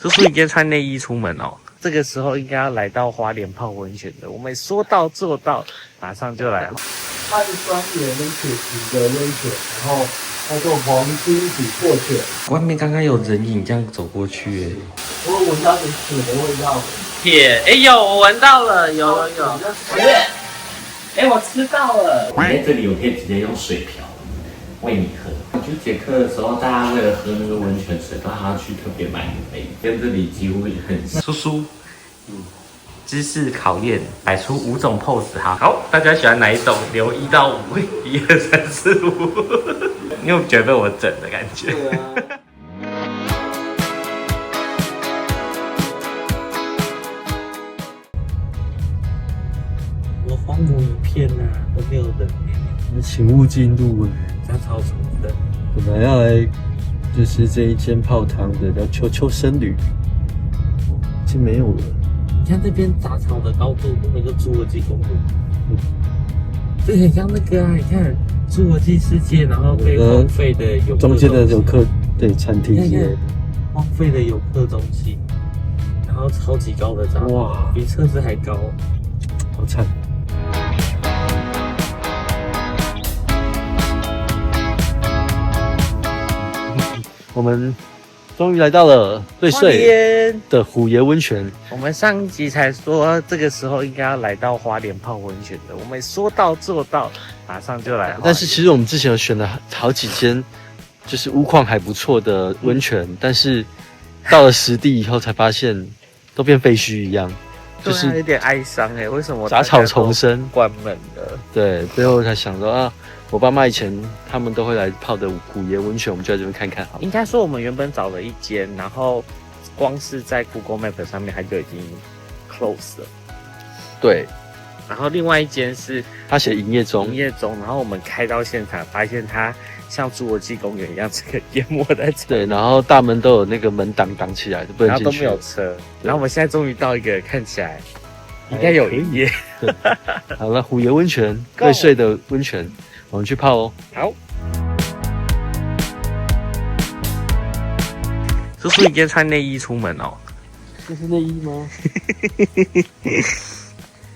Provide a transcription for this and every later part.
叔叔，你今天穿内衣出门哦？这个时候应该要来到花莲泡温泉的。我们说到做到，马上就来。它是双元跟铁皮的温泉，然后叫做黄金琥珀泉。外面刚刚有人影这样走过去耶，我有闻到点铁的味道。铁，有，我闻到了，有。我吃到了。你在这里，我可以直接用水瓢喂你喝。我去捷克的时候，大家为了喝那个温泉水，都还要去特别买一杯，跟这里几乎很像。叔叔，知识考验，摆出5种 pose。好，大家喜欢哪一种？留1到5，1、2、3、4、5。你有觉得被我整的感觉？对啊。我荒芜一片呐，都没有人。请勿进入。这样超丑的。本来要来就是这一间泡汤的，叫秋秋僧旅，已经没有了。你看这边杂草的高度根本就侏罗纪公园。这很像那个啊，你看侏罗纪世界，然后被荒废的游客中间的游客对餐厅之类的，荒废的游客中心，然后超级高的杂草，哇，比车子还高，好惨。我们终于来到了瑞穗的虎爷温泉。我们上一集才说这个时候应该要来到花莲泡温泉的，我们说到做到，马上就来。但是其实我们之前有选了好几间，就是屋况还不错的温泉，但是到了实地以后才发现，都变废墟一样，就是有点哀伤哎，为什么杂草丛生，关门了？对，最后才想到啊。我爸妈以前他们都会来泡的虎爷温泉，我们就在这边看看好了。应该说我们原本找了一间，然后光是在 Google Map 上面它就已经 close 了。对，然后另外一间是他写营业中，然后我们开到现场，发现它像侏罗纪公园一样，这个淹没在这。对，然后大门都有那个门挡起来，不能进去，然后都没有车。然后我们现在终于到一个看起来应该有营业。好了，虎爷温泉，瑞穗的温泉。我们去泡哦。好，叔叔，你今天穿内衣出门哦？这是内衣吗？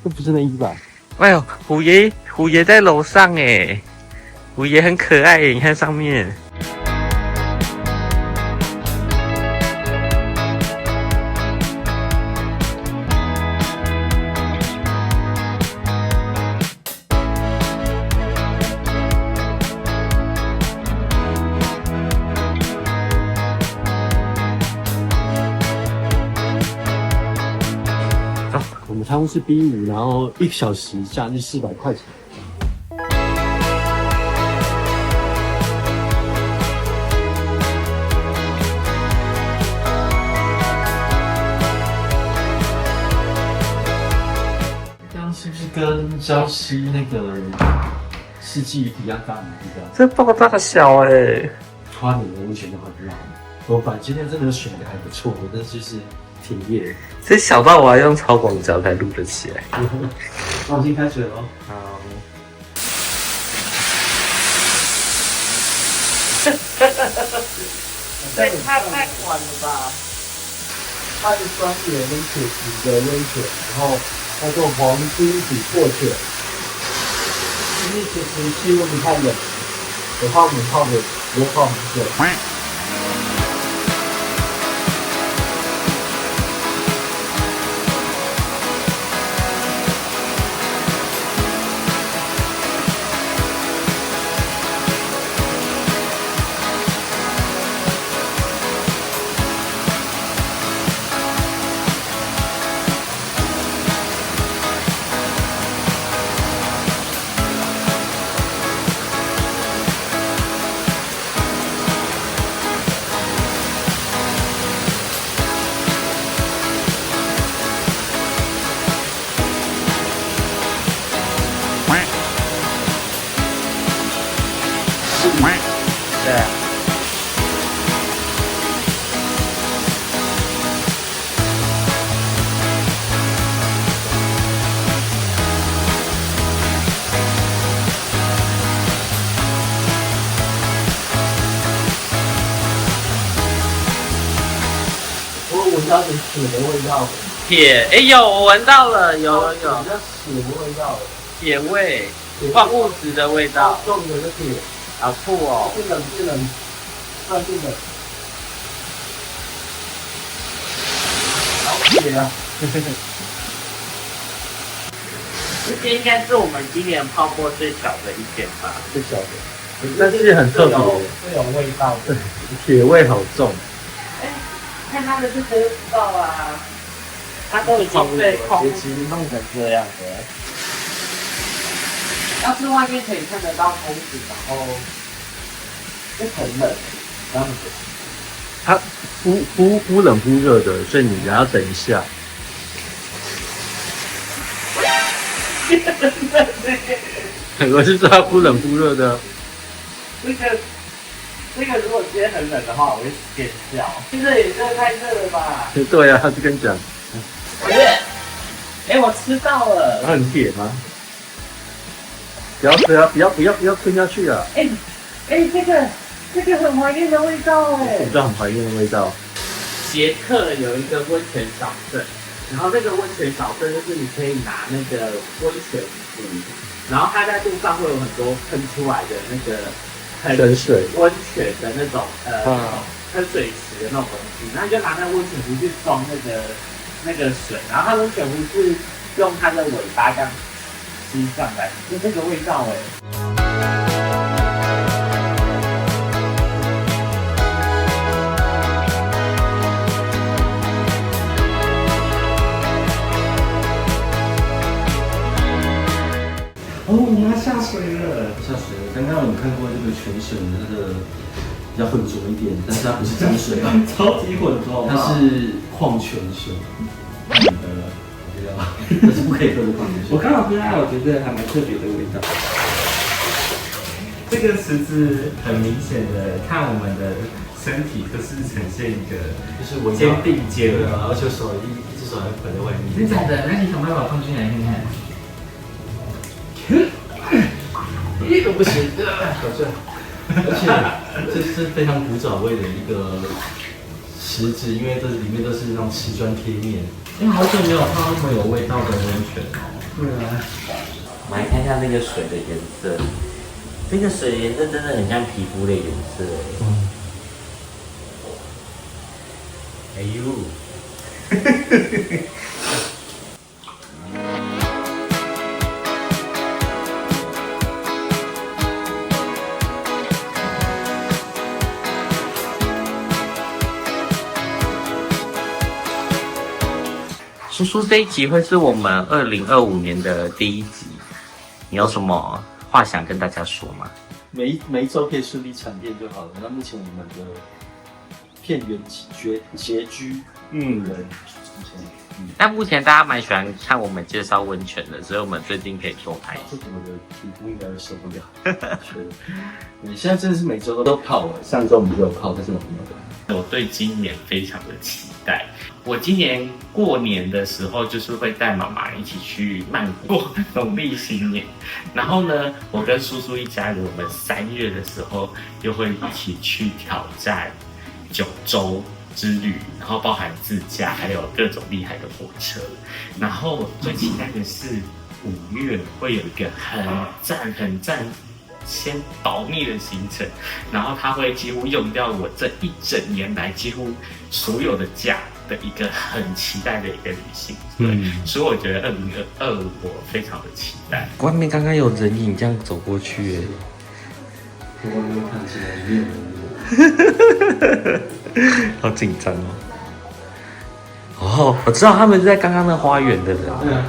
这不是内衣吧？哎呦，虎爷在楼上哎，虎爷很可爱耶，你看上面。我们汤是 B5，然后1小时假日400块钱。这样是不是跟礁溪那个世纪一样大的地方？这爆大小哎！花莲的温泉就很老。我反正今天真的选的还不错，但是就是挺夜。这小到我要用超广角才录得起来。放心开水喽。好。它太短了吧？它是双元跟铁皮的温泉，然后叫做黄金琥珀泉。因为其实气温不太冷，的话我们泡的不会泡很久。闻到点血的味道。铁，哎有，我闻到了，有，比较血的味道。铁味，矿物质的味道，重的是铁，好酷哦。不能，算是的。好铁啊！这些应该是我们今年泡过最小的一间吧？最小的，但是很特别，会有味道的，铁味好重。看它的这个就知道啊，它都已经被矿物质弄成这样的。要是外面可以看得到空气，然后就很冷，这样子。它忽冷忽热的，所以你还要等一下。我是知道忽冷忽热的。这个如果今天很冷的话，我会点掉。现在也热太热了吧？对啊，他就跟你讲。我吃到了。它很铁吗？不要吃啊！不要吞下去啊！这个很怀念的味道哎。我知道很怀念的味道。捷克有一个温泉小镇，然后那个温泉小镇就是你可以拿那个温泉壶，然后它在路上会有很多喷出来的那个泉水、温泉的那种喷水池的那种东西，然后你就拿那个温泉壶去装那个水，然后它温泉壶是用它的尾巴这样吸上来，就这个味道哎。哦，我们要下水了，下水了。刚刚有看过这个泉水，它的比较浑浊一点，但是它不是江水，超级浑浊，它是矿泉水。你的了，我不要，这是不可以喝的矿泉水。我刚好喝到，我觉得还蛮特别的味道。这个池子很明显的，看我们的身体就是呈现一个就是我肩并肩，而且手一只手还捆在外面。真的？那你想办法放进来看看。一个不行，好像，而且这是非常古早味的一个池子，因为这里面都是那种瓷砖贴面。因为好久没有看到那么有味道的温泉哦。对啊。我们来看一下那个水的颜色，这个水的颜色真的很像皮肤的颜色。哎呦！叔叔这一集会是我们2025年的第一集，你有什么话想跟大家说吗？每一周可以顺利产电就好了。那目前我们的片源拮据，但目前大家蛮喜欢看我们介绍温泉的，所以我们最近可以多拍一这我的皮肤应该受不了。你现在真的是每周都泡了，上周我们就有泡，但是我没有。我对今年非常的期待。我今年过年的时候，就是会带妈妈一起去曼谷过农历新年。然后呢，我跟叔叔一家人，我们3月的时候又会一起去挑战9州之旅，然后包含自驾，还有各种厉害的火车。然后最期待的是5月会有一个很赞。先保密的行程，然后它会几乎用掉我这一整年来几乎所有的假的一个很期待的一个旅行。所以我觉得2022我非常的期待。外面刚刚有人影这样走过去，我外面看起来没有人。好紧张哦。哦，我知道他们是在刚刚那花园的人。对啊。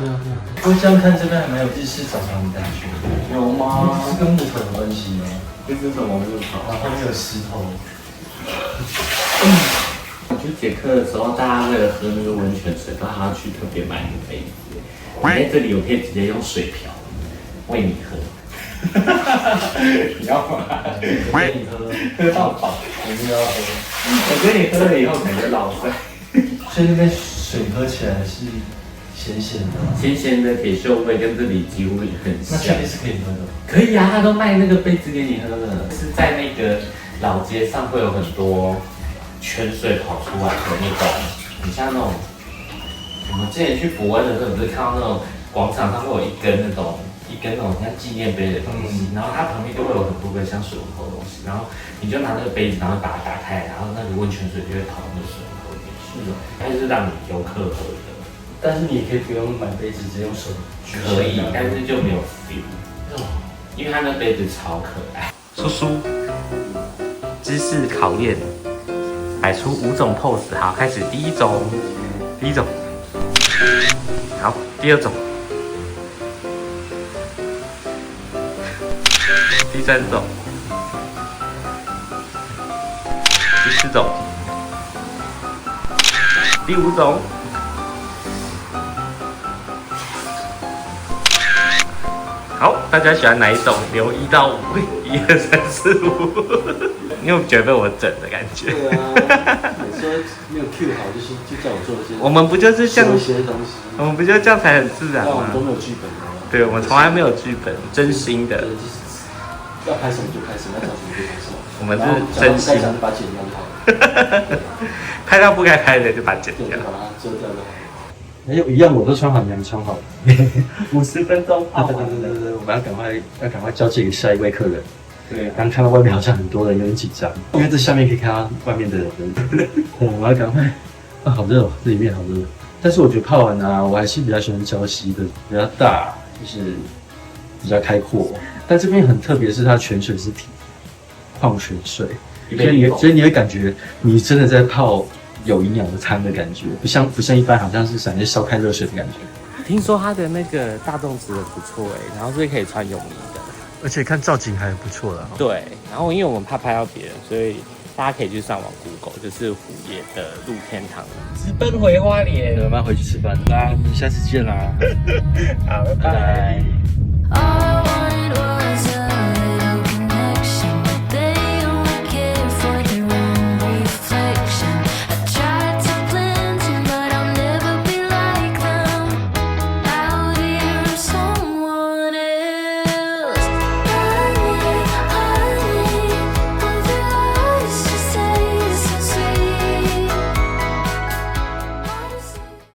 我这样看这边还蛮有日式澡堂的感觉。有吗？是跟木头有关系吗？跟这种木头，然后后面有石头。我去捷克的时候，大家为了喝那个温泉水，都还要去特别买一个杯子。你在这里，我可以直接用水瓢喂你喝。你要吗？我给你喝，喝到饱，我不要喝。我跟你喝了以后感觉老塞。所以那边水喝起来是咸咸的，咸咸的铁锈味跟这里几乎很像。那确定是可以喝的？可以啊，他都卖那个杯子给你喝的，是在那个老街上会有很多泉水跑出来的那种很像那种我们之前去伯恩的时候，不是看到那种广场上会有一根那种像纪念碑的东西，然后它旁边就会有很多个像水龙头的东西，然后你就拿那个杯子，然后把它打开，然后那个温泉水就会跑到那个水龙头里面去，它就是让你游客喝的。但是你也可以不用买杯子，直接用手举。可以，但是就没有 feel，因为它那杯子超可爱。叔叔，姿势考验，摆出5种 pose， 好，开始第一种，好，第2种，第3种，第4种，第5种。好，大家喜欢哪一种？留1到5，1、2、3、4、5。你有觉得被我整的感觉？对啊，你说没有 Q 好，就叫我做这些。我们不就是这样？一些东西。我们不就这样才很自然吗？那我们都没有剧本的。对，我们从来没有剧本，真心的。要拍什么就拍什么，要讲什么就讲什么。我们是真心。该讲就把它剪掉就好了。拍到不该拍的就把它剪掉。就把它遮掉就好了。哎，一样，我都穿好，你们穿好了。50分钟。对，我们要赶快交接给下一位客人。对，刚看到外面好像很多人，有点紧张，因为这下面可以看到外面的人。我要赶快，好热哦，这里面好热。但是我觉得泡完啊，我还是比较喜欢礁溪的，比较大，就是比较开阔。但这边很特别，是它泉水是矿泉水，所以你会感觉你真的在泡有营养的汤的感觉，不像一般好像是直接烧开热水的感觉。听说它的那个大众池的不错然后是可以穿泳衣的，而且看造景还不错了。对，然后因为我们怕拍到别人，所以大家可以去上网 Google， 就是虎爷的露天堂，直奔回花莲。慢慢回去吃饭，那我们下次见啦。好，拜拜。